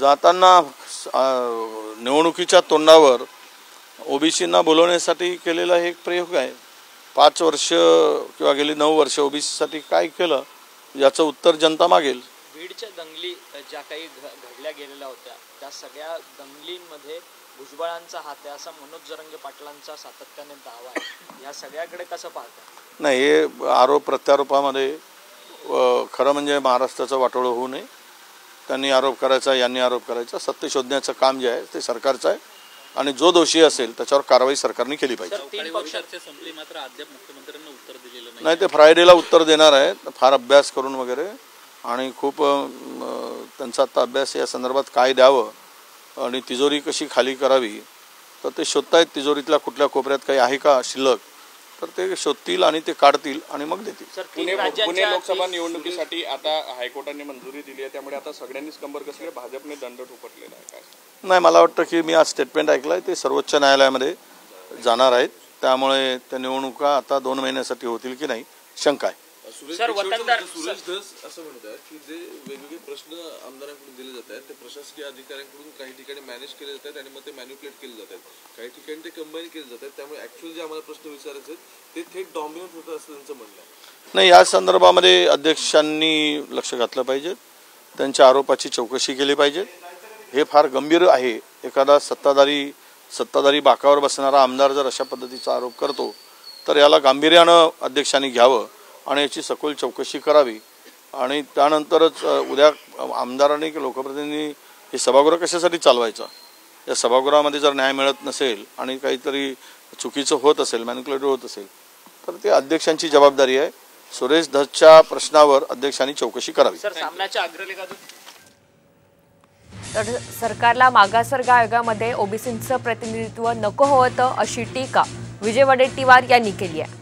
जाताना निवडणुकीच्या तोंडावर ओबीसींना बोलवण्यासाठी केलेला हे एक प्रयोग आहे। 5 वर्ष किंवा गेली 9 वर्ष ओबीसीसाठी काय केलं याचं उत्तर जनता मागेल। बीडच्या दंगली ज्या काही घडल्या गेलेल्या होत्या त्या सगळ्या दंगलींमध्ये भुजबळांचा हात आहे असा मनोज जरांगे पाटलांचा सातत्याने दावा आहे। या सगळ्याकडे कसं पाहता? नाही, हे आरोप प्रत्यारोपामध्ये खरं म्हणजे महाराष्ट्राचं वाटोळं होऊ नये। त्यांनी आरोप करायचा, यांनी आरोप करायचा, सत्य शोधण्याचं काम जे आहे ते सरकारचं आहे आणि जो दोषी असेल त्याच्यावर कारवाई सरकारने केली पाहिजे। संपली मात्र अद्याप मुख्यमंत्र्यांना उत्तर दिलेलं नाही, ते फ्रायडेला उत्तर देणार आहेत, फार अभ्यास करून वगैरे, आणि खूप त्यांचा आता अभ्यास या संदर्भात काय द्यावं आणि तिजोरी कशी खाली करावी तर ते शोधतायत। तिजोरीतल्या कुठल्या कोपऱ्यात काही आहे का शिल्लक तर ते शोधतील आणि ते काढतील आणि मग देतील। पुणे लोकसभा निवडणुकीसाठी आता हायकोर्टाने मंजुरी दिली आहे, त्यामुळे आता सगळ्यांनीच कंबर कसली, भाजपने दंड ठोपटलेला आहे काय? नाही, मला वाटतं की मी आज स्टेटमेंट ऐकलंय, ते सर्वोच्च न्यायालयामध्ये जाणार आहेत, त्यामुळे त्या निवडणुका आता 2 महिन्यासाठी होतील की नाही शंका आहे। सुरेश धस असं म्हणतात की जे वेगवेगळे प्रश्न आमदारांकडून दिले जात आहेत ते प्रशासकीय अधिकाऱ्यांकडून काही ठिकाणी मॅनेज केले जातात आणि मग ते मॅन्युप्युलेट केले जातात, काही ठिकाणी ते कंबाईन केले जातात, त्यामुळे ऍक्च्युअली जे आम्हाला प्रश्न विचारायचे आहेत ते थेट डॉमिनेट होतं असं त्यांचं म्हणणं आहे। नाही, या संदर्भामध्ये अध्यक्षांनी लक्ष घातलं पाहिजे, त्यांच्या आरोपाची चौकशी केली पाहिजे। हे फार गंभीर आहे। एखादा सत्ताधारी बाकावर बसणारा आमदार जर अशा पद्धतीचा आरोप करतो तर याला गांभीर्यानं अध्यक्षांनी घ्यावं आणि याची सखोल चौकशी करावी आणि त्यानंतरच उद्या आमदारांनी की लोकप्रतिनिधींनी हे सभागृह कशासाठी चालवायचं, या सभागृहामध्ये जर न्याय मिळत नसेल आणि काहीतरी चुकीचं होत असेल, मॅनिप्युलेट होत असेल तर ते अध्यक्षांची जबाबदारी आहे। सुरेश धसच्या प्रश्नावर अध्यक्षांनी चौकशी करावी। तर सरकारला मागासवर्ग आयोगामध्ये ओबीसींचं प्रतिनिधित्व नको होतं अशी टीका विजय वडेट्टीवार यांनी केली आहे।